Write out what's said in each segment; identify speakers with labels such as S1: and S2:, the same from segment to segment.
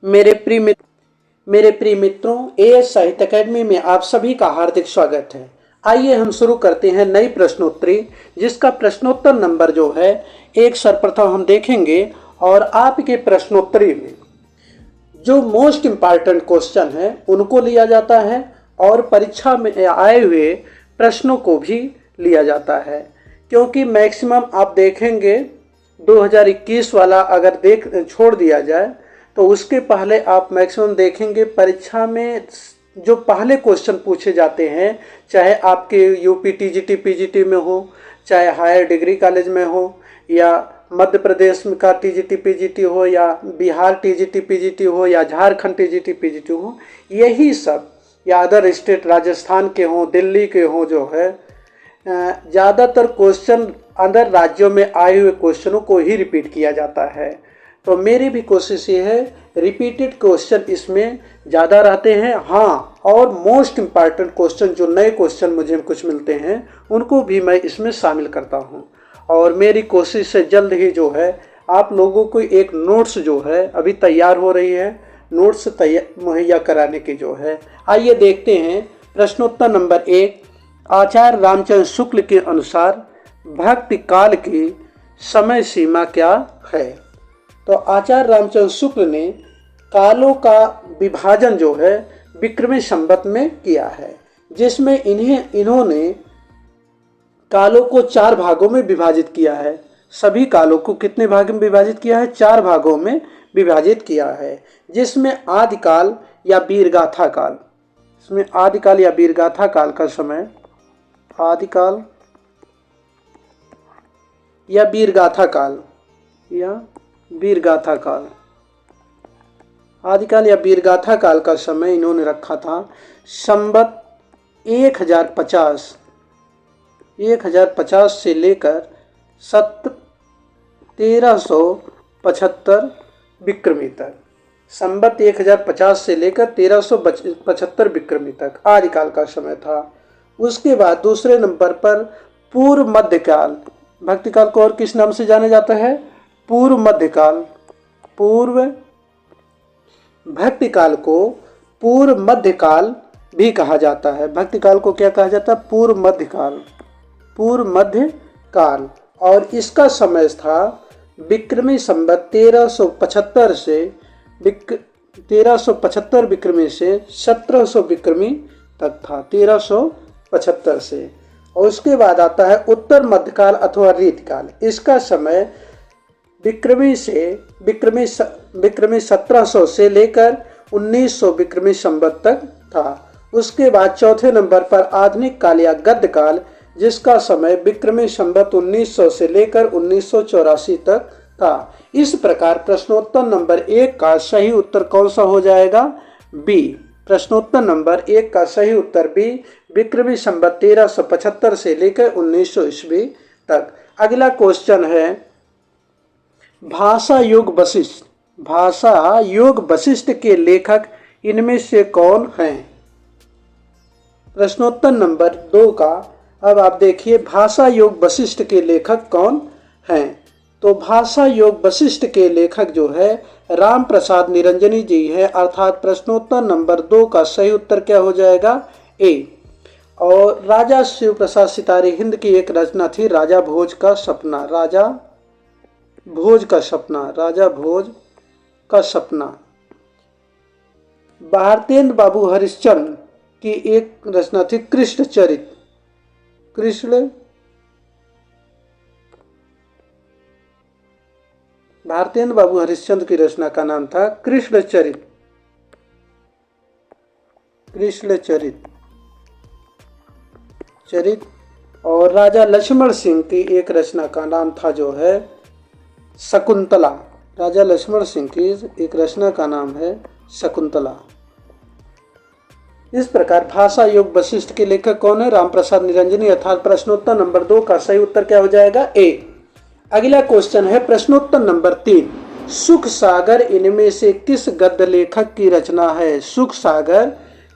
S1: मेरे प्रिय मित्रों, एएस साहित्य अकेडमी में आप सभी का हार्दिक स्वागत है। आइए हम शुरू करते हैं नई प्रश्नोत्तरी, जिसका प्रश्नोत्तर नंबर जो है एक सर्वप्रथम हम देखेंगे। और आपके प्रश्नोत्तरी में जो मोस्ट इम्पॉर्टेंट क्वेश्चन है उनको लिया जाता है और परीक्षा में आए हुए प्रश्नों को भी लिया जाता है, क्योंकि मैक्सिमम आप देखेंगे 2021 वाला अगर छोड़ दिया जाए तो उसके पहले आप मैक्सिमम देखेंगे परीक्षा में जो पहले क्वेश्चन पूछे जाते हैं, चाहे आपके यूपी टीजीटी पीजीटी में हो, चाहे हायर डिग्री कॉलेज में हो, या मध्य प्रदेश का टीजीटी पीजीटी हो, या बिहार टीजीटी पीजीटी हो, या झारखंड टीजीटी पीजीटी हो, यही सब, या अदर स्टेट राजस्थान के हों, दिल्ली के हों, जो है ज़्यादातर क्वेश्चन अदर राज्यों में आए हुए क्वेश्चनों को ही रिपीट किया जाता है। तो मेरी भी कोशिश ये है रिपीटेड क्वेश्चन इसमें ज़्यादा रहते हैं। हाँ, और मोस्ट इम्पॉर्टेंट क्वेश्चन जो नए क्वेश्चन मुझे कुछ मिलते हैं उनको भी मैं इसमें शामिल करता हूँ। और मेरी कोशिश से जल्द ही जो है आप लोगों को एक नोट्स जो है अभी तैयार हो रही है, नोट्स मुहैया कराने की जो है। आइए देखते हैं प्रश्नोत्तर नंबर 1। आचार्य रामचंद्र शुक्ल के अनुसार भक्ति काल की समय सीमा क्या है? तो आचार्य रामचंद्र शुक्ल ने कालों का विभाजन जो है विक्रमी संवत में किया है, जिसमें इन्होंने कालों को 4 भागों में विभाजित किया है। सभी कालों को कितने भाग में विभाजित किया है? 4 भागों में विभाजित किया है, जिसमें आदिकाल या वीरगाथा काल, इसमें आदिकाल या वीरगाथा काल का समय, आदिकाल या वीरगाथा काल, या वीरगाथा काल, आदिकाल या वीरगाथा काल का समय इन्होंने रखा था संवत 1050 से लेकर 1375 विक्रमी तक। संवत 1050 से लेकर 1375 विक्रमी तक आदिकाल का समय था। उसके बाद दूसरे नंबर पर पूर्व मध्यकाल, भक्तिकाल को और किस नाम से जाना जाता है? पूर्व मध्यकाल। पूर्व भक्तिकाल को पूर्व मध्यकाल भी कहा जाता है। भक्तिकाल को क्या कहा जाता है? पूर्व मध्यकाल। पूर्व मध्यकाल। और इसका समय था विक्रमी संवत 1375 से 1375 विक्रमी से 1700 विक्रमी तक था, 1375 से। और उसके बाद आता है उत्तर मध्यकाल अथवा रीतकाल। इसका समय विक्रमी 1700 से लेकर 1900 विक्रमी संवत तक था। उसके बाद चौथे नंबर पर आधुनिक काल या गद्य काल, जिसका समय विक्रमी संवत 1900 से लेकर 1984 तक था। इस प्रकार प्रश्नोत्तर नंबर 1 का सही उत्तर कौन सा हो जाएगा? बी। प्रश्नोत्तर नंबर 1 का सही उत्तर बी, विक्रमी संवत 1375 से लेकर 1900 ईस्वी तक। अगला क्वेश्चन है भाषा योग वशिष्ठ। भाषा योग वशिष्ठ के लेखक इनमें से कौन हैं? प्रश्नोत्तर नंबर 2 का अब आप देखिए भाषा योग वशिष्ठ के लेखक कौन हैं? तो भाषा योग वशिष्ठ के लेखक जो है राम प्रसाद निरंजनी जी है। अर्थात प्रश्नोत्तर नंबर 2 का सही उत्तर क्या हो जाएगा? ए। और राजा शिव प्रसाद सितारे हिंद की एक रचना थी राजा भोज का सपना। राजा भोज का सपना। राजा भोज का सपना। भारतेंद्र बाबू हरिश्चंद्र की एक रचना थी कृष्ण चरित। भारतेंद्र बाबू हरिश्चंद्र की रचना का नाम था कृष्ण चरित। कृष्ण चरित। और राजा लक्ष्मण सिंह की एक रचना का नाम था जो है शकुंतला। राजा लक्ष्मण सिंह की एक रचना का नाम है शकुंतला। इस प्रकार भाषा योग वशिष्ठ के लेखक कौन है? राम प्रसाद निरंजनी। अर्थात प्रश्नोत्तर नंबर 2 का सही उत्तर क्या हो जाएगा? ए। अगला क्वेश्चन है प्रश्नोत्तर नंबर 3। सुख सागर इनमें से किस गद्य लेखक की रचना है? सुख सागर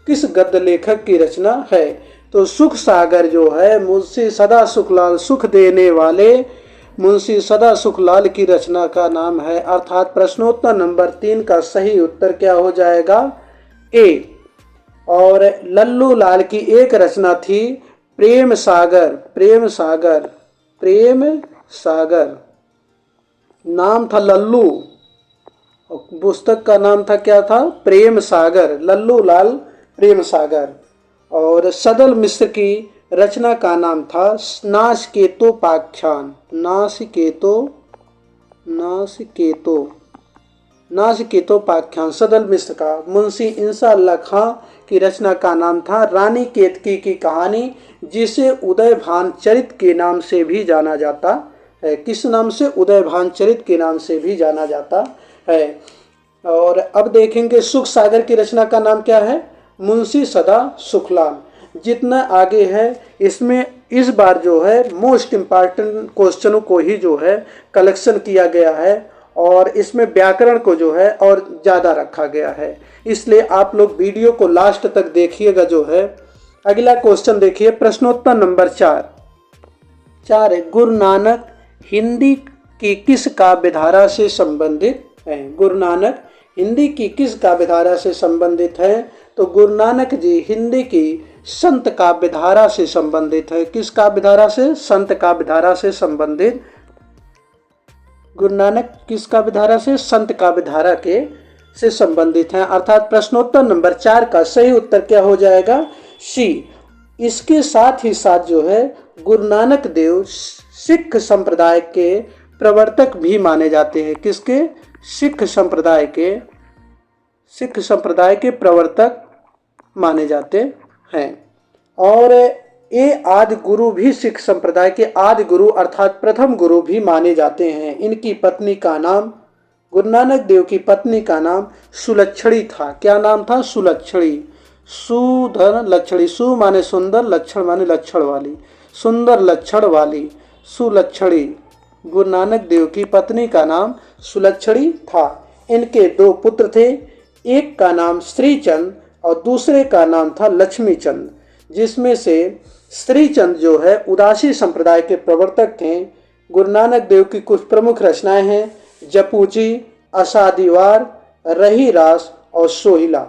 S1: किस गद्य लेखक की रचना है? तो सुख सागर जो है मुझसे सदा सुखलाल सुख देने वाले मुंशी सदा सुखलाल की रचना का नाम है? अर्थात प्रश्नोत्तर नंबर 3 का सही उत्तर क्या हो जाएगा? ए। और लल्लू लाल की एक रचना थी प्रेम सागर। प्रेम सागर, प्रेम सागर नाम था लल्लू, पुस्तक का नाम था क्या था? प्रेम सागर, लल्लू लाल प्रेम सागर। और सदल मिश्र की रचना का नाम था नासकेतोपाख्यान। नासकेतोपाख्यान सदल मिश्र का। मुंशी इंसा अल्लाह खां की रचना का नाम था रानी केतकी की कहानी, जिसे उदयभान चरित के नाम से भी जाना जाता है। किस नाम से? उदयभान चरित के नाम से भी जाना जाता है। और अब देखेंगे सुख सागर की रचना का नाम क्या है? मुंशी सदा सुखलाल। जितना आगे है इसमें इस बार जो है मोस्ट इम्पॉर्टेंट क्वेश्चनों को ही जो है कलेक्शन किया गया है, और इसमें व्याकरण को जो है और ज़्यादा रखा गया है, इसलिए आप लोग वीडियो को लास्ट तक देखिएगा। जो है अगला क्वेश्चन देखिए, प्रश्नोत्तर नंबर 4 है, गुरु नानक हिंदी की किस काव्यधारा से संबंधित है? गुरु नानक हिंदी की किस काव्यधारा से संबंधित है? तो गुरु नानक जी हिंदी की संत काव्यधारा से संबंधित है। किस काव्यधारा से? संत काव्यधारा से संबंधित। गुरु नानक किस काव्यधारा से? संत काव्यधारा के से संबंधित हैं। अर्थात प्रश्नोत्तर नंबर 4 का सही उत्तर क्या हो जाएगा? सी। इसके साथ ही साथ जो है गुरु नानक देव सिख संप्रदाय के प्रवर्तक भी माने जाते हैं। किसके? सिख संप्रदाय के प्रवर्तक माने जाते हैं। और ये आदि गुरु भी सिख संप्रदाय के आदि गुरु अर्थात प्रथम गुरु भी माने जाते हैं। इनकी पत्नी का नाम, गुरु नानक देव की पत्नी का नाम सुलक्षणी था। क्या नाम था? सुलक्षणी। सुधन लक्षणी, सु माने सुंदर, लक्षण माने लक्षण वाली, सुंदर लक्षण वाली सुलक्षणी। गुरु नानक देव की पत्नी का नाम सुलक्षणी था। इनके 2 पुत्र थे, एक का नाम श्रीचंद और दूसरे का नाम था लक्ष्मीचंद, जिसमें से श्रीचंद जो है उदासी संप्रदाय के प्रवर्तक थे। गुरु नानक देव की कुछ प्रमुख रचनाएं हैं जपू जी, असादीवार, रही रास और सोहिला।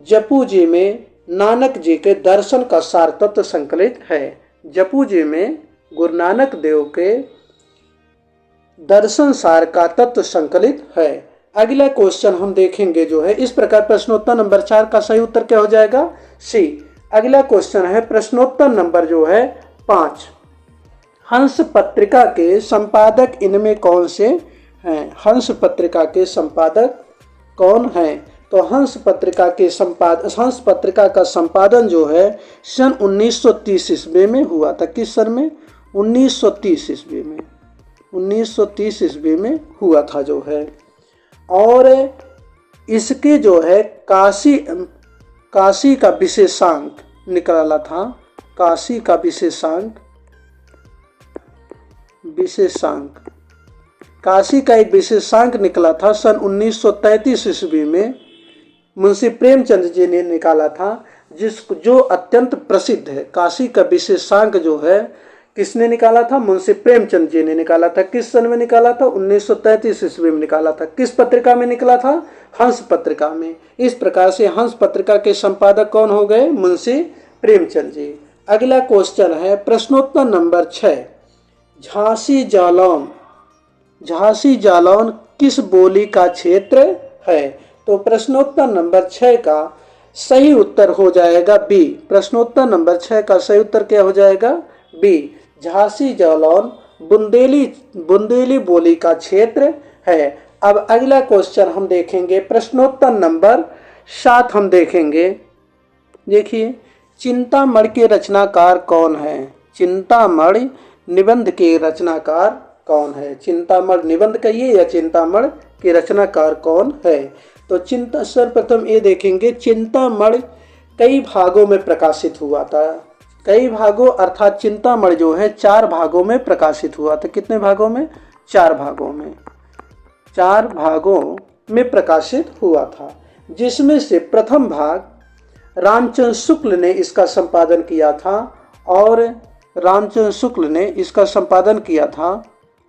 S1: जपू जी में नानक जी के दर्शन का सार तत्व संकलित है। जपू जी में गुरु नानक देव के दर्शन सार का तत्व संकलित है। अगला क्वेश्चन हम देखेंगे जो है इस प्रकार। प्रश्नोत्तर नंबर 4 का सही उत्तर क्या हो जाएगा? सी। अगला क्वेश्चन है प्रश्नोत्तर नंबर जो है 5, हंस पत्रिका के संपादक इनमें कौन से हैं? हंस पत्रिका के संपादक कौन हैं? तो हंस पत्रिका का संपादन जो है सन 1930 ईस्वी में हुआ था। किस सन में? 1930 ईस्वी में। 1930 ईस्वी में हुआ था जो है। और इसके जो है काशी का विशेषांक निकाला था। काशी का काशी का एक विशेषांक निकला था सन 1933 ईस्वी में। मुंशी प्रेमचंद जी ने निकाला था, जो अत्यंत प्रसिद्ध है। काशी का विशेषांक जो है किसने निकाला था? मुंशी प्रेमचंद जी ने निकाला था। किस सन में निकाला था? 1933 ईस्वी में निकाला था। किस पत्रिका में निकला था? हंस पत्रिका में। इस प्रकार से हंस पत्रिका के संपादक कौन हो गए? मुंशी प्रेमचंद जी। अगला क्वेश्चन है प्रश्नोत्तर नंबर 6, झांसी जालौन किस बोली का क्षेत्र है? तो प्रश्नोत्तर नंबर 6 का सही उत्तर हो जाएगा बी। प्रश्नोत्तर नंबर 6 का सही उत्तर क्या हो जाएगा? बी। झांसी जालौन बुंदेली बोली का क्षेत्र है। अब अगला क्वेश्चन हम देखेंगे प्रश्नोत्तर नंबर 7 हम देखेंगे। देखिए, चिंतामणि के रचनाकार कौन है? चिंतामणि निबंध के रचनाकार कौन है? चिंतामणि निबंध कहिए या चिंतामणि के रचनाकार कौन है? तो सर्वप्रथम ये देखेंगे, चिंतामणि कई भागों में प्रकाशित हुआ था। कई भागों अर्थात चिंतामणि जो है 4 भागों में प्रकाशित हुआ था। कितने भागों में? 4 भागों में। 4 भागों में प्रकाशित हुआ था, जिसमें से प्रथम भाग रामचंद्र शुक्ल ने इसका संपादन किया था। और रामचंद्र शुक्ल ने इसका संपादन किया था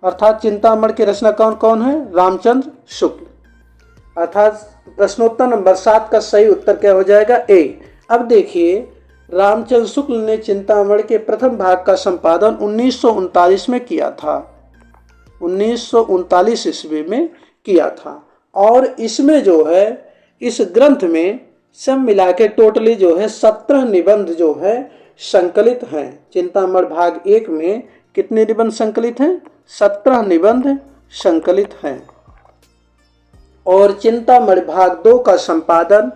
S1: अर्थात चिंतामणि के रचना कौन कौन है? रामचंद्र शुक्ल। अर्थात प्रश्नोत्तर नंबर 7 का सही उत्तर क्या हो जाएगा? ए। अब देखिए, रामचंद्र शुक्ल ने चिंतामणि के प्रथम भाग का संपादन 1939 में किया था, 1939 ईस्वी में किया था। और इसमें जो है, इस ग्रंथ में सब मिला के टोटली जो है 17 निबंध जो है संकलित हैं। चिंतामणि भाग 1 में कितने निबंध संकलित हैं? 17 निबंध संकलित हैं। और चिंतामणि भाग 2 का संपादन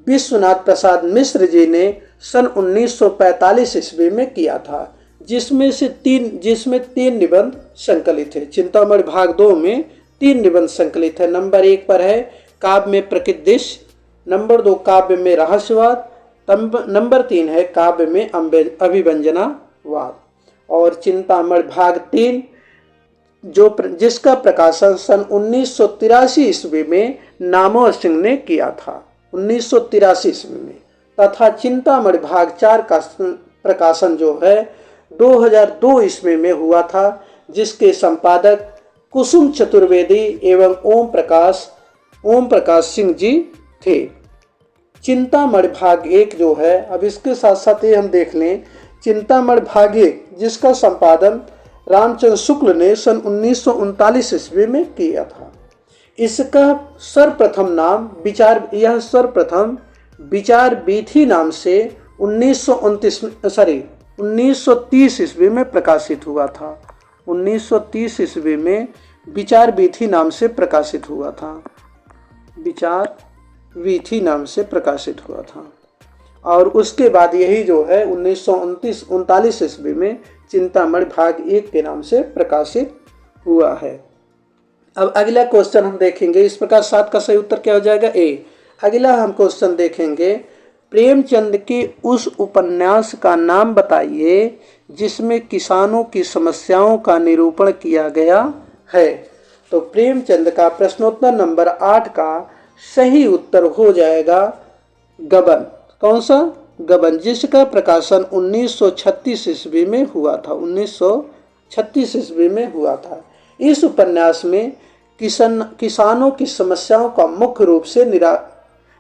S1: विश्वनाथ प्रसाद मिश्र जी ने सन 1945 ईस्वी में किया था, जिसमें 3 निबंध संकलित है। चिंतामणि भाग 2 में 3 निबंध संकलित है। नंबर 1 पर है काव्य में प्रकृति दृश्य, नंबर 2 काव्य में रहस्यवाद, नंबर 3 है काव्य में अभिव्यंजनावाद। और चिंतामणि भाग 3 जिसका प्रकाशन सन 1983 ईस्वी में नामवर सिंह ने किया था, 1983 ईस्वी में। तथा चिंतामणि भाग 4 का प्रकाशन जो है 2002 ईस्वी में हुआ था, जिसके संपादक कुसुम चतुर्वेदी एवं ओम प्रकाश सिंह जी थे। चिंतामणि भाग 1 जो है, अब इसके साथ साथ ये हम देख लें, चिंतामणि भाग 1 जिसका संपादन रामचंद्र शुक्ल ने सन 1939 ईस्वी में किया था। इसका सर्वप्रथम नाम विचार वीथी नाम से 1930 ईस्वी में प्रकाशित हुआ था। 1930 ईस्वी में विचार वीथी नाम से प्रकाशित हुआ था। विचार वीथी नाम से प्रकाशित हुआ था। और उसके बाद यही जो है 1939 ईस्वी में चिंतामणि भाग 1 के नाम से प्रकाशित हुआ है। अब अगला क्वेश्चन हम देखेंगे। इस प्रकार 7 का सही उत्तर क्या हो जाएगा? ए। अगला हम क्वेश्चन देखेंगे, प्रेमचंद के उस उपन्यास का नाम बताइए जिसमें किसानों की समस्याओं का निरूपण किया गया है। तो प्रेमचंद का प्रश्नोत्तर नंबर 8 का सही उत्तर हो जाएगा गबन। कौन सा? गबन, जिसका प्रकाशन 1936 ईस्वी में हुआ था, 1936 ईस्वी में हुआ था। इस उपन्यास में किसानों की समस्याओं का मुख्य रूप से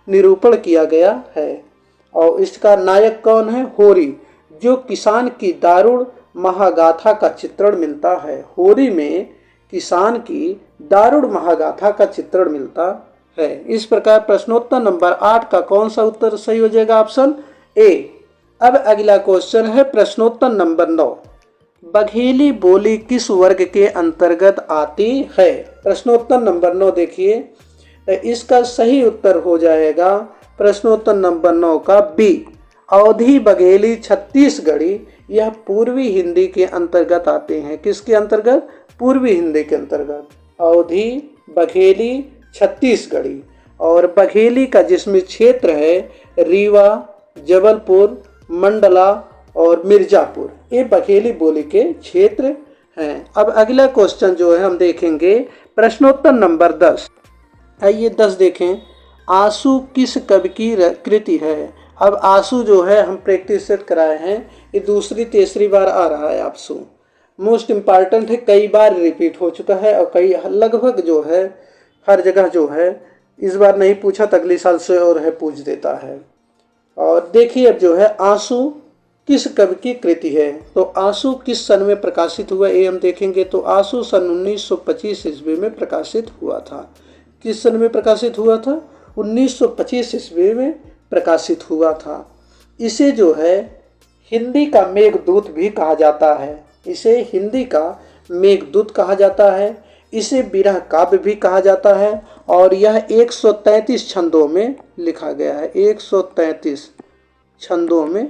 S1: निरूपण किया गया है। और इसका नायक कौन है? होरी, जो किसान की दारुण महागाथा का चित्रण मिलता है। होरी में किसान की दारुण महागाथा का चित्रण मिलता है। इस प्रकार प्रश्नोत्तर नंबर 8 का कौन सा उत्तर सही हो जाएगा? Option A. अब अगला क्वेश्चन है प्रश्नोत्तर नंबर 9, बघेली बोली किस वर्ग के अंतर्गत आती है? प्रश्नोत्तर नंबर 9 देखिए, इसका सही उत्तर हो जाएगा प्रश्नोत्तर नंबर 9 का बी, अवधी बघेली छत्तीसगढ़ी। यह पूर्वी हिंदी के अंतर्गत आते हैं। किसके अंतर्गत? पूर्वी हिंदी के अंतर्गत। अवधी बघेली छत्तीसगढ़ी। और बघेली का जिसमें क्षेत्र है रीवा, जबलपुर, मंडला और मिर्जापुर, ये बघेली बोली के क्षेत्र हैं। अब अगला क्वेश्चन जो है हम देखेंगे प्रश्नोत्तर नंबर 10। आइए 10 देखें, आंसू किस कवि की कृति है? अब आंसू जो है हम प्रैक्टिस सेट कराए हैं, ये दूसरी तीसरी बार आ रहा है। आंसू मोस्ट इम्पॉर्टेंट है, कई बार रिपीट हो चुका है और कई लगभग जो है हर जगह जो है, इस बार नहीं पूछा तो अगले साल से और है पूछ देता है। और देखिए अब जो है आंसू किस कवि की कृति है? तो आंसू किस सन में प्रकाशित हुआ ये हम देखेंगे। तो आंसू सन 1925 ईस्वी में प्रकाशित हुआ था। किस सन में प्रकाशित हुआ था? 1925 ईस्वी में प्रकाशित हुआ था। इसे जो है हिंदी का मेघदूत भी कहा जाता है। इसे हिंदी का मेघदूत कहा जाता है। इसे विरह काव्य भी कहा जाता है। और यह 133 छंदों में लिखा गया है। 133 छंदों में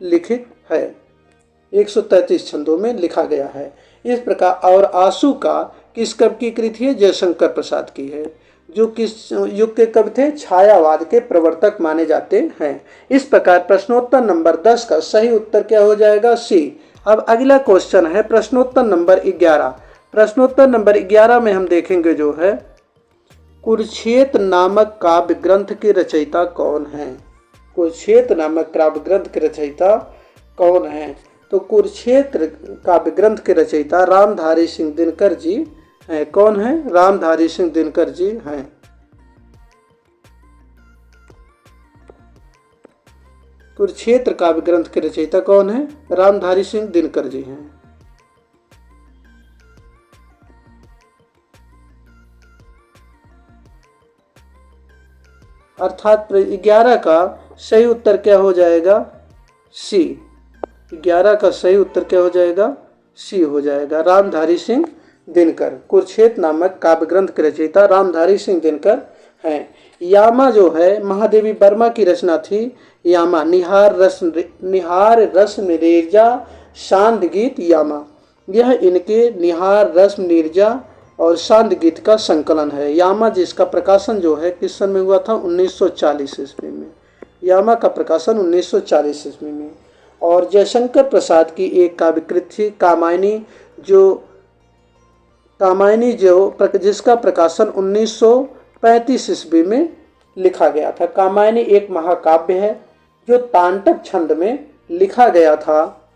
S1: लिखित है। 133 छंदों में लिखा गया है। इस प्रकार और आंसू का किस कवि की कृति है? जयशंकर प्रसाद की है, जो किस युग के कवि थे? छायावाद के प्रवर्तक माने जाते हैं। इस प्रकार प्रश्नोत्तर नंबर 10 का सही उत्तर क्या हो जाएगा? सी। अब अगला क्वेश्चन है प्रश्नोत्तर नंबर 11। प्रश्नोत्तर नंबर 11 में हम देखेंगे जो है कुरुक्षेत्र नामक काव्य ग्रंथ के रचयिता कौन है? कुरुक्षेत्र नामक काव्य ग्रंथ के रचयिता कौन है? तो कुरुक्षेत्र काव्य ग्रंथ के रचयिता रामधारी सिंह दिनकर जी हैं। कौन है? रामधारी सिंह दिनकर जी हैं। कुरुक्षेत्र काव्य ग्रंथ के रचयिता कौन है? रामधारी सिंह दिनकर जी हैं। अर्थात 11 का सही उत्तर क्या हो जाएगा? सी। 11 का सही उत्तर क्या हो जाएगा? सी हो जाएगा। रामधारी सिंह दिनकर कुरुक्षेत्र नामक काव्य ग्रंथ के रचयिता रामधारी सिंह दिनकर हैं। यामा जो है महादेवी वर्मा की रचना थी। यामा निहार रस नीरजा शांत गीत यामा, यह इनके निहार रस नीरजा और शांत गीत का संकलन है। यामा जिसका प्रकाशन जो है किस सन में हुआ था? 1940 ईस्वी में। यामा का प्रकाशन 1940 ईस्वी में। और जयशंकर प्रसाद की एक काव्यकृत थी कामायनी, जिसका प्रकाशन 1935 ईस्वी में लिखा गया था। कामायनी एक महाकाव्य है जो तांडव छंद में लिखा गया था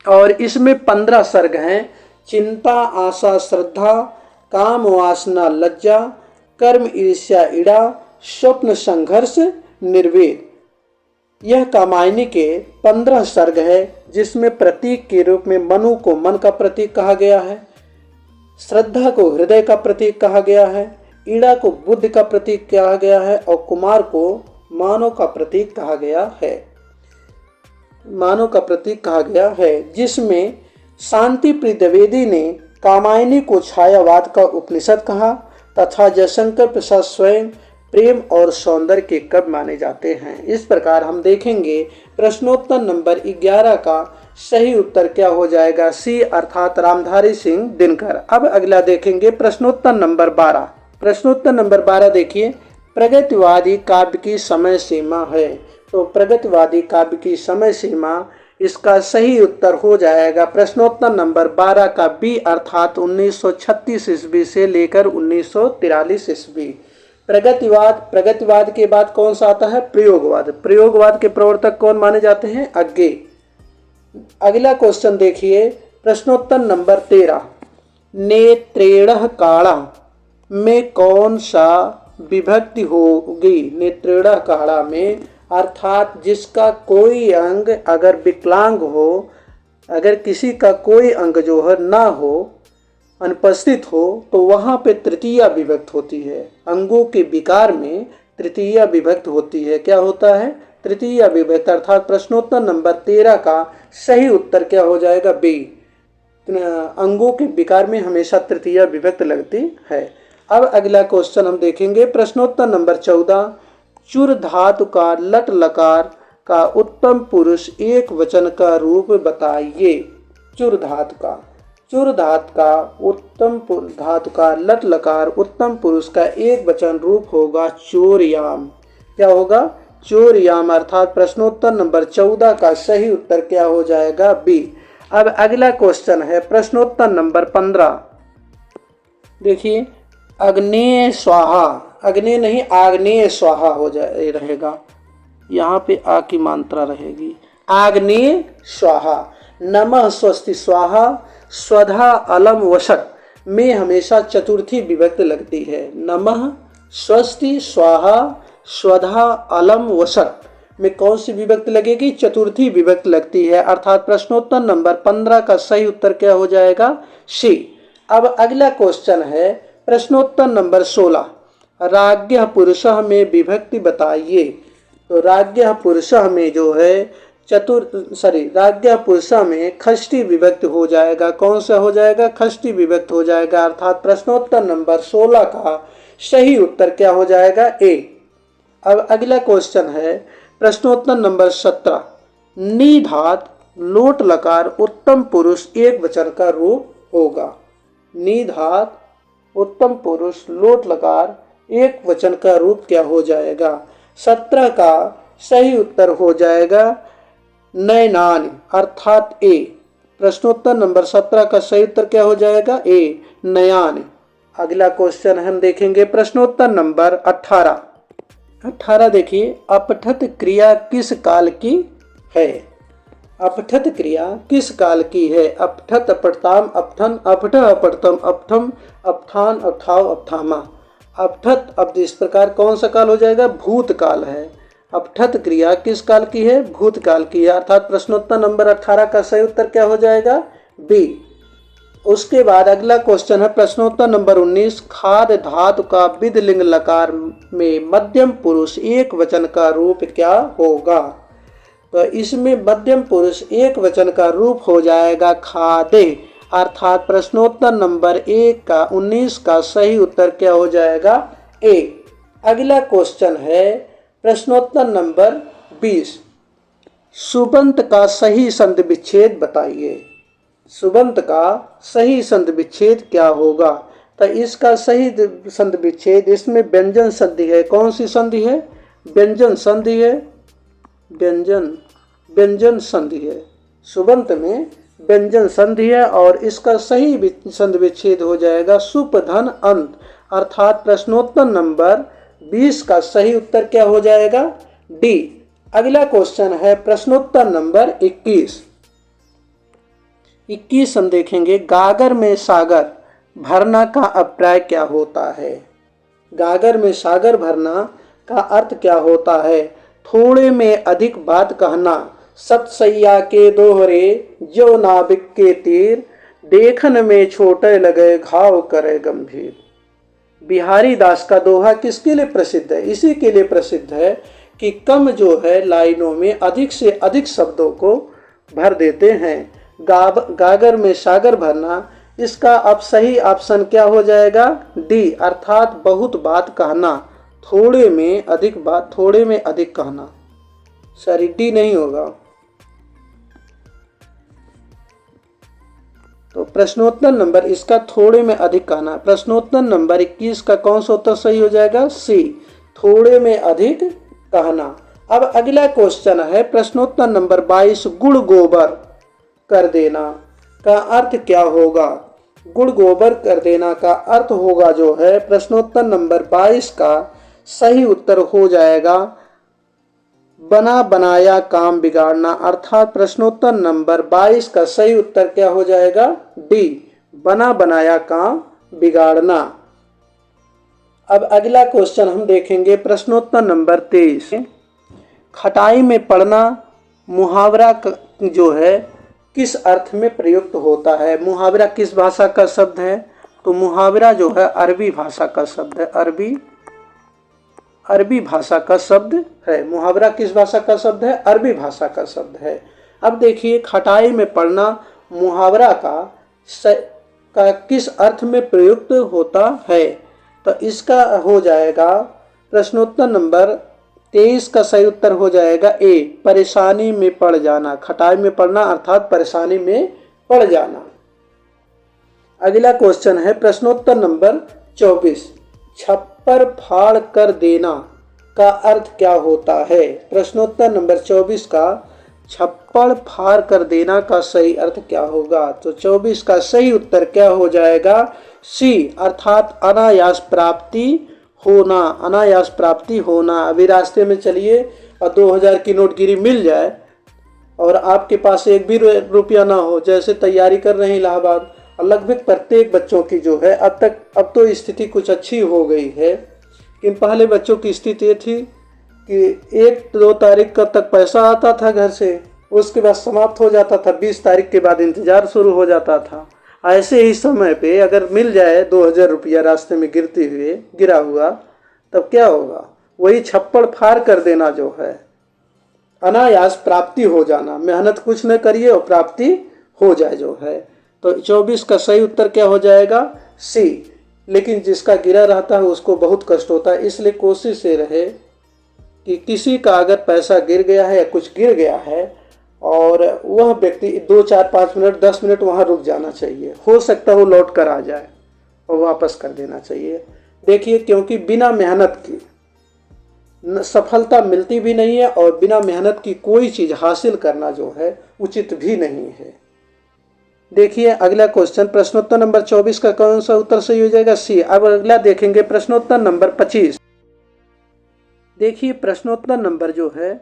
S1: और इसमें 15 सर्ग हैं। चिंता, आशा, श्रद्धा, काम, वासना, लज्जा, कर्म, ईर्ष्या, इड़ा, स्वप्न, संघर्ष, निर्वेद। यह कामायनी के 15 सर्ग है, जिसमें प्रतीक के रूप में मनु को मन का प्रतीक कहा गया है, श्रद्धा को हृदय का प्रतीक कहा गया है, ईड़ा को बुद्धि का प्रतीक कहा गया है और कुमार को मानव का प्रतीक कहा गया है। जिसमें शांति प्रिय द्विवेदी ने कामायनी को छायावाद का उपनिषद कहा तथा जयशंकर प्रसाद स्वयं प्रेम और सौंदर्य के कवि माने जाते हैं। इस प्रकार हम देखेंगे प्रश्नोत्तर नंबर 11 का सही उत्तर क्या हो जाएगा? सी अर्थात रामधारी सिंह दिनकर। अब अगला देखेंगे प्रश्नोत्तर नंबर 12। प्रश्नोत्तर नंबर 12 देखिए, प्रगतिवादी काव्य की समय सीमा है। तो प्रगतिवादी काव्य की समय सीमा, इसका सही उत्तर हो जाएगा प्रश्नोत्तर नंबर 12 का बी अर्थात 1936 ईस्वी से लेकर 1943 ईस्वी। प्रगतिवाद के बाद कौन सा आता है? प्रयोगवाद के प्रवर्तक कौन माने जाते हैं? अग्गे। अगला क्वेश्चन देखिए प्रश्नोत्तर नंबर 13। नेत्रेणः काढ़ा में कौन सा विभक्ति होगी? नेत्रेणः काढ़ा में अर्थात जिसका कोई अंग अगर विकलांग हो, अगर किसी का कोई अंग जो है ना हो, अनुपस्थित हो, तो वहां पे तृतीया विभक्त होती है। अंगों के विकार में तृतीया विभक्त होती है। क्या होता है? तृतीया विभक्त। अर्थात प्रश्नोत्तर नंबर 13 का सही उत्तर क्या हो जाएगा? बी। अंगों के विकार में हमेशा तृतीया विभक्त लगती है। अब अगला क्वेश्चन हम देखेंगे प्रश्नोत्तर नंबर 14। चुर धातु का लट लकार का उत्तम पुरुष एक वचन का रूप बताइए। चुर धातु का लट लकार उत्तम पुरुष का एक वचन रूप होगा चोरयाम। क्या होगा? चोरयाम। अर्थात प्रश्नोत्तर नंबर 14 का सही उत्तर क्या हो जाएगा? बी। अब अगला क्वेश्चन है प्रश्नोत्तर नंबर 15। देखिए, अग्नेय स्वाहा, अग्नेय नहीं आग्नेय स्वाहा हो जाए रहेगा, यहाँ पे आ की मात्रा रहेगी। आग्नेय स्वाहा। नमः स्वस्ति स्वाहा स्वधा अलम वशक में हमेशा चतुर्थी विभक्त लगती है। नमः स्वस्ति स्वाहा स्वधा अलम वशक में कौन सी विभक्त लगेगी? चतुर्थी विभक्त लगती है। अर्थात प्रश्नोत्तर नंबर 15 का सही उत्तर क्या हो जाएगा? सी। अब अगला क्वेश्चन है प्रश्नोत्तर नंबर 16। राज्ञः पुरुषः में विभक्ति बताइए। तो राज्ञः पुरुषः में जो है राज्ञः पुरुषः में खष्टी विभक्त हो जाएगा। कौन सा हो जाएगा? खष्टी विभक्त हो जाएगा। अर्थात प्रश्नोत्तर नंबर 16 का सही उत्तर क्या हो जाएगा? ए। अब अगला क्वेश्चन है प्रश्नोत्तर नंबर 17। निधात लोट लकार उत्तम पुरुष एक वचन का रूप होगा। निधात उत्तम पुरुष लोट लकार एक वचन का रूप क्या हो जाएगा? 17 का सही उत्तर हो जाएगा नयनान अर्थात ए। प्रश्नोत्तर नंबर 17 का सही उत्तर क्या हो जाएगा? ए, नयान। अगला क्वेश्चन हम देखेंगे प्रश्नोत्तर नंबर 18। 18 देखिए, अपठित क्रिया किस काल की है? अपठत क्रिया किस काल की है? अपठत, अपठताम, अपठन, अपठ, अपठतम, अपठम, अपठान, अपठाव, अपठामा। अपठत अब इस प्रकार कौन सा काल हो जाएगा? भूतकाल है। अपठत क्रिया किस काल की है? भूतकाल की है, अर्थात प्रश्नोत्तर नंबर 18 का सही उत्तर क्या हो जाएगा? बी। उसके बाद अगला क्वेश्चन है प्रश्नोत्तर नंबर 19, खाद धातु का विधिलिंग लकार में मध्यम पुरुष एक वचन का रूप क्या होगा? तो इसमें मध्यम पुरुष एक वचन का रूप हो जाएगा खादे, अर्थात प्रश्नोत्तर नंबर 1 का 19 का सही उत्तर क्या हो जाएगा? ए। अगला क्वेश्चन है प्रश्नोत्तर नंबर 20, सुबंत का सही संधि विच्छेद बताइए। सुबंत का सही संधि विच्छेद क्या होगा? तो इसका सही संधि विच्छेद, इसमें व्यंजन संधि है। कौन सी संधि है? व्यंजन संधि है। व्यंजन संधि है। सुबंत में व्यंजन संधि है और इसका सही संधि विच्छेद हो जाएगा सुप धन अंत, अर्थात प्रश्नोत्तर नंबर 20 का सही उत्तर क्या हो जाएगा? डी। अगला क्वेश्चन है प्रश्नोत्तर नंबर 21। हम देखेंगे, गागर में सागर भरना का अभिप्राय क्या होता है? गागर में सागर भरना का अर्थ क्या होता है? थोड़े में अधिक बात कहना, सतसैया के दोहरे जो नाविक के तीर, देखन में छोटे लगे घाव करे गंभीर। बिहारी दास का दोहा किसके लिए प्रसिद्ध है? इसी के लिए प्रसिद्ध है कि कम जो है लाइनों में अधिक से अधिक शब्दों को भर देते हैं। गागर में सागर भरना, इसका अब सही ऑप्शन क्या हो जाएगा? डी, अर्थात बहुत बात कहना, थोड़े में अधिक बात, थोड़े में अधिक कहना। सॉरी, डी नहीं होगा। तो प्रश्नोत्तर नंबर इसका थोड़े में अधिक कहना। प्रश्नोत्तर नंबर 21 का कौन सा उत्तर सही हो जाएगा? सी, थोड़े में अधिक कहना। अब अगला क्वेश्चन है प्रश्नोत्तर नंबर 22, गुड़ गोबर कर देना का अर्थ क्या होगा? गुड़ गोबर कर देना का अर्थ होगा जो है प्रश्नोत्तर नंबर 22 का सही उत्तर हो जाएगा बना बनाया काम बिगाड़ना, अर्थात प्रश्नोत्तर नंबर 22 का सही उत्तर क्या हो जाएगा? डी, बना बनाया काम बिगाड़ना। अब अगला क्वेश्चन हम देखेंगे प्रश्नोत्तर नंबर 23, खटाई में पड़ना मुहावरा जो है किस अर्थ में प्रयुक्त होता है? मुहावरा किस भाषा का शब्द है? तो मुहावरा जो है अरबी भाषा का शब्द है। अरबी भाषा का शब्द है। मुहावरा किस भाषा का शब्द है? अरबी भाषा का शब्द है। अब देखिए, खटाई में पड़ना मुहावरा का किस अर्थ में प्रयुक्त होता है? तो इसका हो जाएगा प्रश्नोत्तर नंबर 23 का सही उत्तर हो जाएगा ए, परेशानी में पड़ जाना। खटाई में पड़ना अर्थात परेशानी में पड़ जाना। अगला क्वेश्चन है प्रश्नोत्तर नंबर 24, छप्पर फाड़ कर देना का अर्थ क्या होता है? प्रश्नोत्तर नंबर 24 का छप्पर फाड़ कर देना का सही अर्थ क्या होगा? तो 24 का सही उत्तर क्या हो जाएगा? सी, अर्थात अनायास प्राप्ति होना। अनायास प्राप्ति होना। अभी रास्ते में चलिए और 2000 की नोटगिरी मिल जाए और आपके पास एक भी रुपया ना हो, जैसे तैयारी कर रहे हैं इलाहाबाद, और लगभग प्रत्येक बच्चों की जो है अब तो स्थिति कुछ अच्छी हो गई है, लेकिन पहले बच्चों की स्थिति ये थी कि 1-2 तारीख तक पैसा आता था घर से, उसके बाद समाप्त हो जाता था, 20 तारीख के बाद इंतजार शुरू हो जाता था। ऐसे ही समय पे अगर मिल जाए 2000 रुपया रास्ते में गिरा हुआ, तब क्या होगा? वही छप्पड़ फाड़ कर देना जो है, अनायास प्राप्ति हो जाना। मेहनत कुछ न करिए और प्राप्ति हो जाए जो है। तो 24 का सही उत्तर क्या हो जाएगा? सी। लेकिन जिसका गिरा रहता है उसको बहुत कष्ट होता है, इसलिए कोशिश ये रहे कि किसी का अगर पैसा गिर गया है या कुछ गिर गया है और वह व्यक्ति 2, 4, 5 मिनट 10 मिनट वहाँ रुक जाना चाहिए। हो सकता है वो लौट कर आ जाए और वापस कर देना चाहिए। देखिए, क्योंकि बिना मेहनत की सफलता मिलती भी नहीं है और बिना मेहनत की कोई चीज़ हासिल करना जो है उचित भी नहीं है। देखिए अगला क्वेश्चन प्रश्नोत्तर नंबर 24 का कौन सा उत्तर सही हो जाएगा? सी। अब अगला देखेंगे प्रश्नोत्तर नंबर 25। देखिए प्रश्नोत्तर नंबर जो है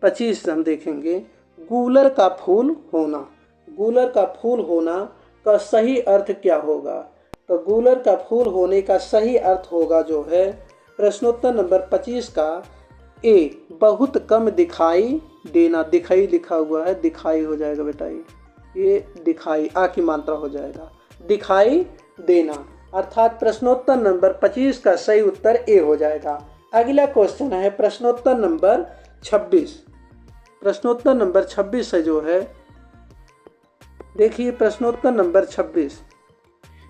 S1: 25 हम देखेंगे, गूलर का फूल होना, गूलर का फूल होना का सही अर्थ क्या होगा? तो गूलर का फूल होने का सही अर्थ होगा जो है प्रश्नोत्तर नंबर 25 का ए, बहुत कम दिखाई देना। दिखाई लिखा हुआ है, दिखाई हो जाएगा बेटा, ये दिखाई आ की मात्रा हो जाएगा, दिखाई देना। अर्थात प्रश्नोत्तर नंबर 25 का सही उत्तर ए हो जाएगा। अगला क्वेश्चन है प्रश्नोत्तर नंबर 26। प्रश्नोत्तर नंबर 26 है जो है, देखिए प्रश्नोत्तर नंबर 26,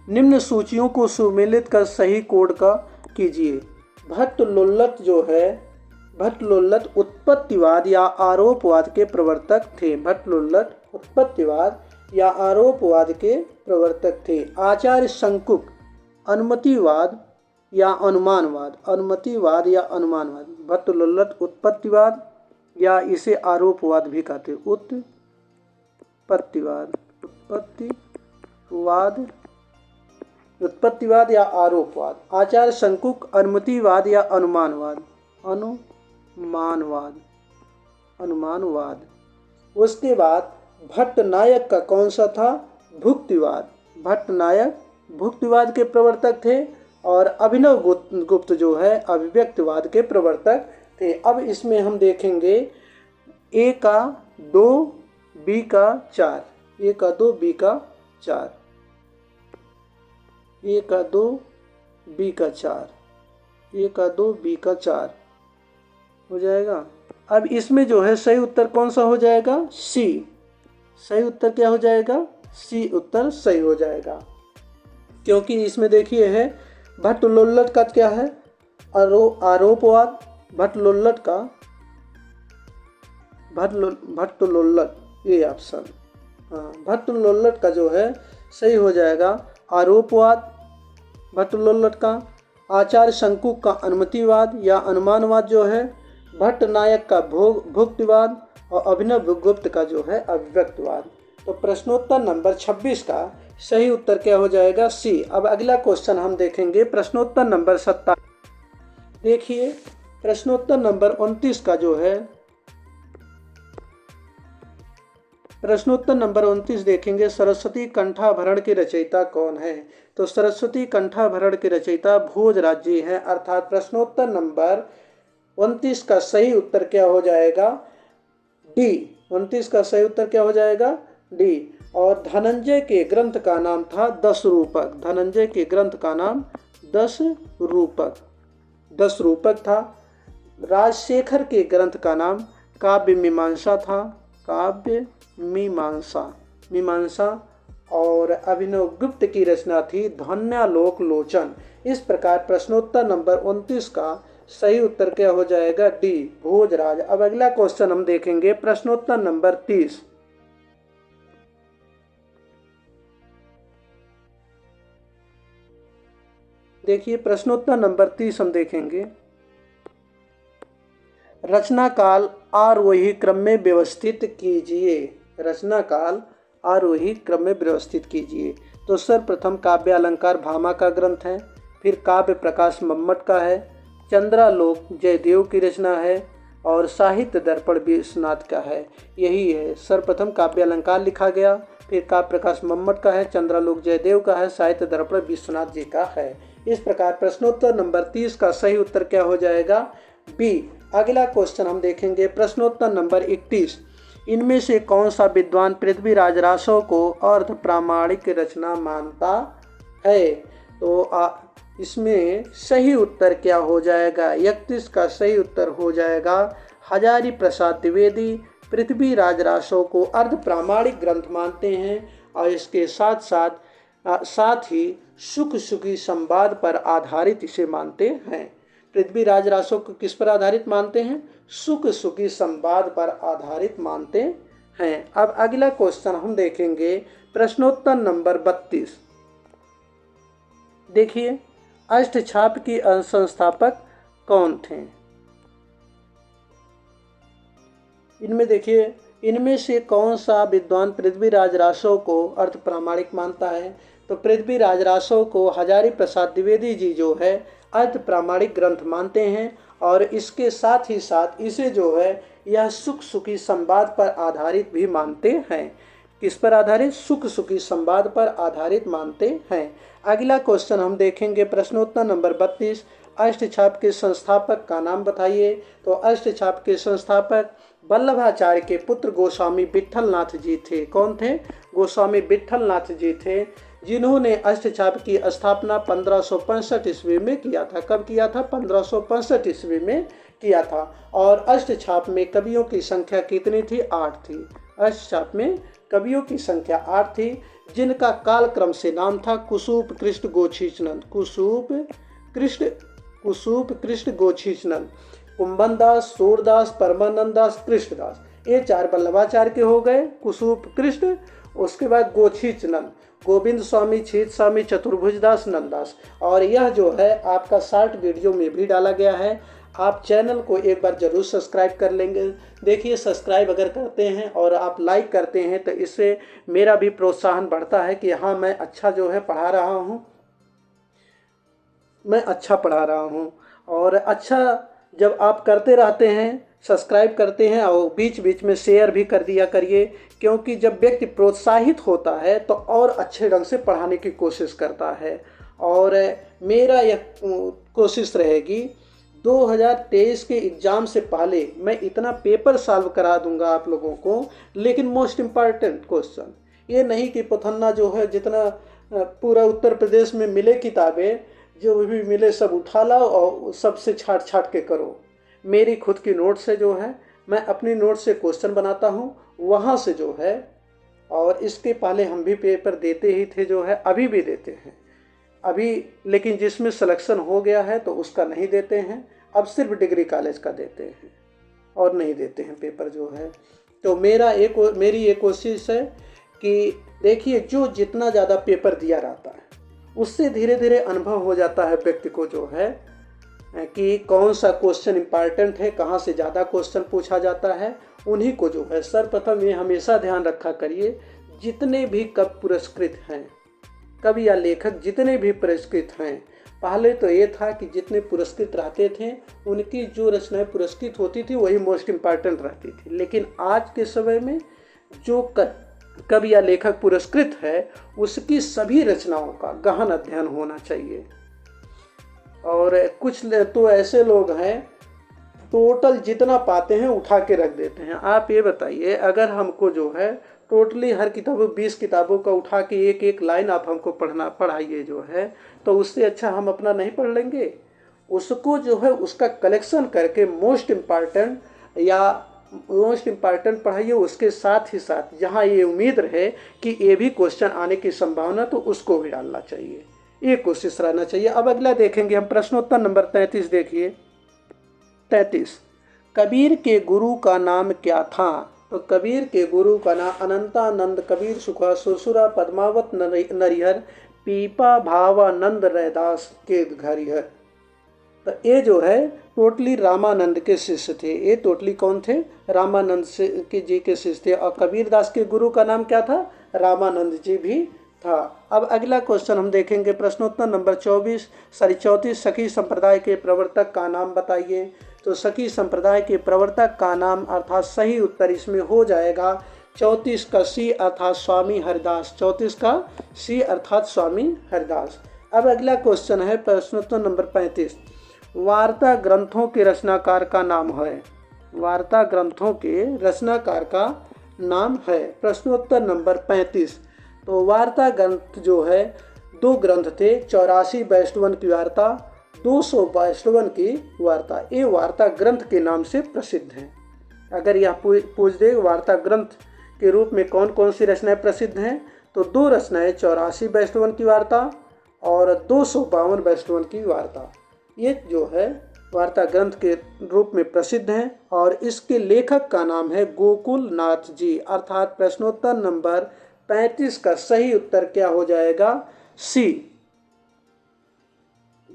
S1: निम्न सूचियों को सुमेलित कर सही कोड का कीजिए। भट्टलोल्लत जो है, भट्टलोल्लत उत्पत्तिवाद या आरोपवाद के प्रवर्तक थे। भट्टलोल्लत उत्पत्तिवाद या आरोपवाद के प्रवर्तक थे। आचार्य शंकुक अनुमतिवाद या अनुमानवाद, अनुमतिवाद या अनुमानवाद। भट्टलोल्लत उत्पत्तिवाद या इसे आरोपवाद भी कहते, उत्पत्तिवाद, उत्पत्तिवाद या आरोपवाद। आचार्य शंकुक अनुमतिवाद या अनुमानवाद, अनुमानवाद। उसके बाद भट्टनायक का कौन सा था? भुक्तिवाद। भट्टनायक भुक्तिवाद के प्रवर्तक थे और अभिनव गुप्त जो है अभिव्यक्तिवाद के प्रवर्तक थे। अब इसमें हम देखेंगे ए का 2, बी का 4, ए का 2, बी का 4, ए का 2, बी का 4, ए का 2, बी का 4 हो जाएगा। अब इसमें जो है सही उत्तर कौन सा हो जाएगा? सी। सही उत्तर क्या हो जाएगा? सी उत्तर सही हो जाएगा, क्योंकि इसमें देखिए है भट्टलोल्लत का क्या है? आरोपवाद। भट्टलोल्लत का भट्टलोल्लत, ये ऑप्शन, हाँ, भट्टलोल्लत का जो है सही हो जाएगा आरोपवाद भट्टलोल्लत का। आचार्य शंकुक का अनुमतिवाद या अनुमानवाद जो है, भट्टनायक का भुक्तिवाद और अभिनव गुप्त का जो है अभिव्यक्तिवाद। तो प्रश्नोत्तर नंबर 26 का सही उत्तर क्या हो जाएगा? सी। अब अगला क्वेश्चन हम देखेंगे प्रश्नोत्तर नंबर 27। देखिए प्रश्नोत्तर नंबर 29 का जो है, प्रश्नोत्तर नंबर 29 देखेंगे, सरस्वती कंठाभरण के रचयिता कौन है? तो सरस्वती कंठाभरण के रचयिता भोजराज जी हैं। अर्थात प्रश्नोत्तर नंबर 29 का सही उत्तर क्या हो जाएगा? डी। 29 का सही उत्तर क्या हो जाएगा? डी। और धनंजय के ग्रंथ का नाम था 10 रूपक। धनंजय के ग्रंथ का नाम 10 रूपक था। राजशेखर के ग्रंथ का नाम काव्य मीमांसा था, काव्य मीमांसा। और अभिनव गुप्त की रचना थी ध्वन्यालोक लोचन। इस प्रकार प्रश्नोत्तर नंबर 29 का सही उत्तर क्या हो जाएगा? डी, भोजराज। अब अगला क्वेश्चन हम देखेंगे प्रश्नोत्तर नंबर 30। देखिए प्रश्नोत्तर नंबर 30 हम देखेंगे, रचना काल आरोही क्रम में व्यवस्थित कीजिए। रचना काल आरोही क्रम में व्यवस्थित कीजिए। तो सर्वप्रथम काव्य अलंकार भामा का ग्रंथ है, फिर काव्य प्रकाश मम्मट का है, चंद्रालोक जयदेव की रचना है और साहित्य दर्पण विश्वनाथ का है। यही है, सर्वप्रथम काव्य अलंकार लिखा गया, फिर काव्य प्रकाश मम्मट का है, चंद्रालोक जयदेव का है, साहित्य दर्पण विश्वनाथ जी का है। इस प्रकार प्रश्नोत्तर नंबर 30 का सही उत्तर क्या हो जाएगा? बी। अगला क्वेश्चन हम देखेंगे प्रश्नोत्तर नंबर 31। इनमें से कौन सा विद्वान पृथ्वीराज रासो को अर्ध प्रामाणिक रचना मानता है? तो इसमें सही उत्तर क्या हो जाएगा? 31 का सही उत्तर हो जाएगा हजारी प्रसाद द्विवेदी पृथ्वीराज रासो को अर्ध प्रामाणिक ग्रंथ मानते हैं और इसके साथ ही सुख सुखी संवाद पर आधारित इसे मानते हैं। पृथ्वीराज रासो को किस पर आधारित मानते हैं? सुख सुखी संवाद पर आधारित मानते हैं। अब अगला क्वेश्चन हम देखेंगे प्रश्नोत्तर नंबर 32। देखिए अष्टछाप की संस्थापक कौन थे? इनमें देखिए, इनमें से कौन सा विद्वान पृथ्वीराज रासो को अर्थ प्रामाणिक मानता है? तो पृथ्वीराज रासो को हजारी प्रसाद द्विवेदी जी जो है अर्थ प्रामाणिक ग्रंथ मानते हैं और इसके साथ ही साथ इसे जो है यह सुख सुखी संवाद पर आधारित भी मानते हैं। किस पर आधारित? सुख सुखी संवाद पर आधारित मानते हैं। अगला क्वेश्चन हम देखेंगे प्रश्नोत्तर नंबर 32, अष्टछाप के संस्थापक का नाम बताइए। तो अष्टछाप के संस्थापक वल्लभाचार्य के पुत्र गोस्वामी विट्ठलनाथ जी थे। कौन थे? गोस्वामी विट्ठलनाथ जी थे, जिन्होंने अष्टछाप की स्थापना 1565 ईस्वी में किया था। कब किया था? 1565 ईस्वी में किया था। और अष्टछाप में कवियों की संख्या कितनी थी? 8 थी। अष्टछाप में कवियों की संख्या 8 थी, जिनका कालक्रम से नाम था कुसूप कृष्ण गोछीचनंद। कुसूप कृष्ण गोछीचनंद, कुंभन दास, सूरदास, परमानंद दास, कृष्णदास। ये 4 वल्लभाचार्य के हो गए, कुसूप कृष्ण। उसके बाद गोछीचनंद, गोविंद स्वामी, छीत स्वामी, चतुर्भुज दास, नंददास। और यह जो है आपका शॉर्ट वीडियो में भी डाला गया है। आप चैनल को एक बार जरूर सब्सक्राइब कर लेंगे। देखिए, सब्सक्राइब अगर करते हैं और आप लाइक करते हैं तो इससे मेरा भी प्रोत्साहन बढ़ता है कि हाँ, मैं अच्छा जो है पढ़ा रहा हूँ, मैं अच्छा पढ़ा रहा हूँ। और अच्छा जब आप करते रहते हैं, सब्सक्राइब करते हैं और बीच बीच में शेयर भी कर दिया करिए, क्योंकि जब व्यक्ति प्रोत्साहित होता है तो और अच्छे ढंग से पढ़ाने की कोशिश करता है। और मेरा यह कोशिश रहेगी 2023 के एग्ज़ाम से पहले मैं इतना पेपर सॉल्व करा दूंगा आप लोगों को, लेकिन मोस्ट इम्पॉर्टेंट क्वेश्चन ये नहीं कि पथन्ना जो है जितना पूरा उत्तर प्रदेश में मिले किताबें, जो भी मिले सब उठा लाओ और सबसे छाट छाट के करो। मेरी खुद की नोट से जो है, मैं अपनी नोट से क्वेश्चन बनाता हूँ, वहाँ से जो है। और इसके पहले हम भी पेपर देते ही थे, जो है अभी भी देते हैं अभी, लेकिन जिसमें सिलेक्शन हो गया है तो उसका नहीं देते हैं। अब सिर्फ डिग्री कॉलेज का देते हैं और नहीं देते हैं पेपर जो है। तो मेरी एक कोशिश है कि देखिए, जो जितना ज़्यादा पेपर दिया रहता है उससे धीरे धीरे अनुभव हो जाता है व्यक्ति को जो है कि कौन सा क्वेश्चन इम्पॉर्टेंट है, कहाँ से ज़्यादा क्वेश्चन पूछा जाता है। उन्हीं को जो है सर्वप्रथम ये हमेशा ध्यान रखा करिए, जितने भी पुरस्कृत हैं, कवि या लेखक जितने भी पुरस्कृत हैं, पहले तो ये था कि जितने पुरस्कृत रहते थे उनकी जो रचनाएं पुरस्कृत होती थी वही मोस्ट इम्पॉर्टेंट रहती थी। लेकिन आज के समय में जो कवि या लेखक पुरस्कृत है, उसकी सभी रचनाओं का गहन अध्ययन होना चाहिए। और कुछ तो ऐसे लोग हैं, टोटल जितना पाते हैं उठा के रख देते हैं। आप ये बताइए, अगर हमको जो है टोटली हर किताबों 20 किताबों का उठा के एक एक लाइन आप हमको पढ़ाइए जो है, तो उससे अच्छा हम अपना नहीं पढ़ लेंगे। उसको जो है उसका कलेक्शन करके मोस्ट इम्पॉर्टेंट पढ़ाइए। उसके साथ ही साथ जहाँ ये उम्मीद रहे कि ये भी क्वेश्चन आने की संभावना, तो उसको भी डालना चाहिए, ये कोशिश रहना चाहिए। अब अगला देखेंगे हम प्रश्नोत्तर नंबर 33। देखिए 33, कबीर के गुरु का नाम क्या था? तो कबीर के गुरु का नाम अनंतानंद, कबीर सुखा, सुरसुरा, पद्मावत नरिहर, पीपा भावानंद रैदास के घरिहर। तो ये जो है टोटली रामानंद के शिष्य थे। ये टोटली कौन थे? रामानंद जी के शिष्य थे। और कबीरदास के गुरु का नाम क्या था? रामानंद जी भी था। अब अगला क्वेश्चन हम देखेंगे प्रश्नोत्तर नंबर 34, सखी संप्रदाय के प्रवर्तक का नाम बताइए। तो सखी संप्रदाय के प्रवर्तक का नाम अर्थात सही उत्तर इसमें हो जाएगा 34 का सी अर्थात स्वामी हरिदास। 34 का सी अर्थात स्वामी हरिदास। अब अगला क्वेश्चन है प्रश्नोत्तर नंबर 35, वार्ता ग्रंथों के रचनाकार का नाम है। वार्ता ग्रंथों के रचनाकार का नाम है। प्रश्नोत्तर नंबर 35, तो वार्ता ग्रंथ जो है 2 ग्रंथ थे, 84 वैष्णवन की वार्ता, 200 वैष्णवन की वार्ता। ये वार्ता ग्रंथ के नाम से प्रसिद्ध हैं। अगर यह पूछ दे वार्ता ग्रंथ के रूप में कौन कौन सी रचनाएं प्रसिद्ध हैं, तो 2 रचनाएं 84 वैष्णवन की वार्ता और 252 वैष्णवन की वार्ता, ये जो है वार्ता ग्रंथ के रूप में प्रसिद्ध हैं। और इसके लेखक का नाम है गोकुल नाथ जी। अर्थात प्रश्नोत्तर नंबर 35 का सही उत्तर क्या हो जाएगा? सी,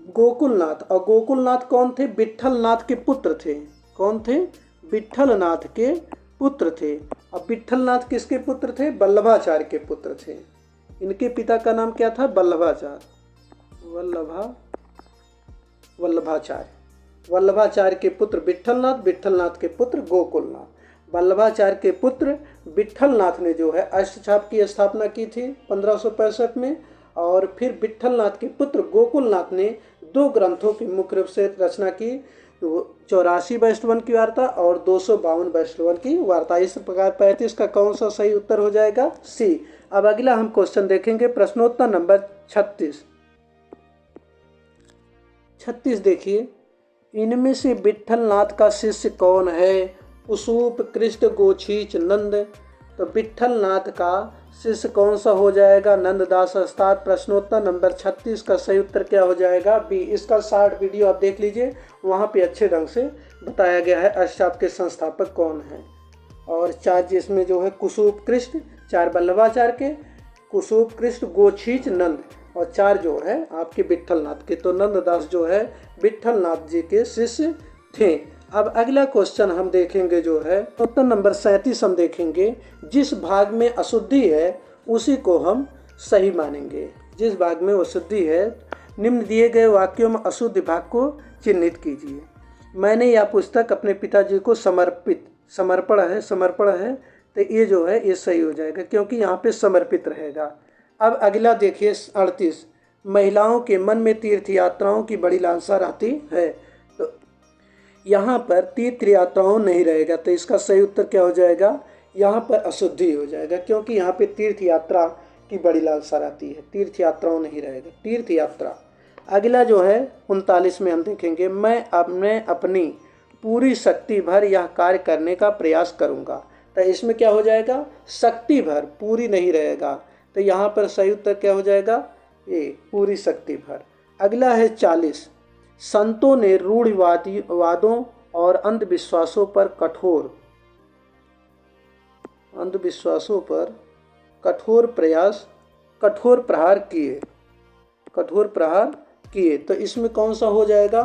S1: गोकुलनाथ। और गोकुलनाथ कौन थे? विट्ठलनाथ के पुत्र थे। कौन थे? विट्ठलनाथ के पुत्र थे। अब विट्ठलनाथ किसके पुत्र थे? वल्लभाचार्य के पुत्र थे। इनके पिता का नाम क्या था? वल्लभाचार्य। वल्लभाचार्य के पुत्र विट्ठलनाथ, विट्ठलनाथ के पुत्र गोकुलनाथ। वल्लभाचार्य के पुत्र विट्ठलनाथ ने जो है अष्टछाप की स्थापना की थी 1565 में, और फिर विट्ठलनाथ के पुत्र गोकुलनाथ ने 2 ग्रंथों की मुख्य रूप से रचना की, 84 वैष्णवन की वार्ता और 252 वैष्णवन की वार्ता। इस प्रकार 35 का कौन सा सही उत्तर हो जाएगा? सी। अब अगला हम क्वेश्चन देखेंगे, प्रश्नोत्तर नंबर 36। 36 देखिए, इनमें से विट्ठलनाथ का शिष्य कौन है? कुसूप, कृष्ण, गोछीच, नंद। तो विट्ठलनाथ का शिष्य कौन सा हो जाएगा? नंददास अस्ताद। प्रश्नोत्तर नंबर 36 का सही उत्तर क्या हो जाएगा? बी। इसका शॉर्ट वीडियो आप देख लीजिए, वहाँ पे अच्छे ढंग से बताया गया है अष्टछाप के संस्थापक कौन हैं। और 4 जिसमें जो है कुसूप, कृष्ण, 4 वल्लभाचार्य के, कुसूप, कृष्ण, गोछीच, नंद, और 4 जो है आपके विट्ठलनाथ के। तो नंददास जो है विट्ठलनाथ जी के शिष्य थे। अब अगला क्वेश्चन हम देखेंगे जो है उत्तर नंबर 37 हम देखेंगे, जिस भाग में अशुद्धि है उसी को हम सही मानेंगे। जिस भाग में अशुद्धि है, निम्न दिए गए वाक्यों में अशुद्ध भाग को चिन्हित कीजिए। मैंने यह पुस्तक अपने पिताजी को समर्पण है, तो ये जो है ये सही हो जाएगा क्योंकि यहाँ पे समर्पित रहेगा। अब अगला देखिए 38, महिलाओं के मन में तीर्थ यात्राओं की बड़ी लालसा रहती है। तो यहाँ पर तीर्थ यात्राओं नहीं रहेगा, तो इसका सही उत्तर क्या हो जाएगा? यहाँ पर अशुद्धि हो जाएगा क्योंकि यहाँ पे तीर्थ यात्रा की बड़ी लालसा रहती है, तीर्थ यात्राओं नहीं रहेगा, तीर्थ यात्रा। अगला जो है 39 में हम देखेंगे, मैं अपनी पूरी शक्ति भर यह कार्य करने का प्रयास करूँगा। तो इसमें क्या हो जाएगा? शक्ति भर, पूरी नहीं रहेगा, तो यहाँ पर सही उत्तर क्या हो जाएगा? ये पूरी शक्ति भर। अगला है 40, संतों ने रूढ़िवादों और अंधविश्वासों पर कठोर प्रहार किए। तो इसमें कौन सा हो जाएगा?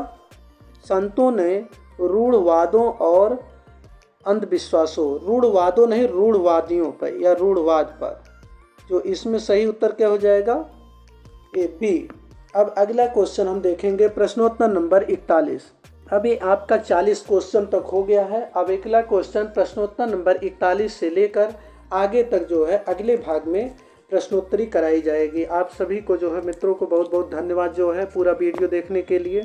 S1: संतों ने रूढ़वादों और अंधविश्वासों, रूढ़वादों नहीं, रूढ़वादियों पर या रूढ़वाद पर। जो इसमें सही उत्तर क्या हो जाएगा? ए, बी। अब अगला क्वेश्चन हम देखेंगे, प्रश्नोत्तर नंबर 41। अभी आपका 40 क्वेश्चन तक हो गया है। अब अगला क्वेश्चन प्रश्नोत्तर नंबर 41 से लेकर आगे तक जो है अगले भाग में प्रश्नोत्तरी कराई जाएगी। आप सभी को जो है मित्रों को बहुत बहुत धन्यवाद जो है पूरा वीडियो देखने के लिए।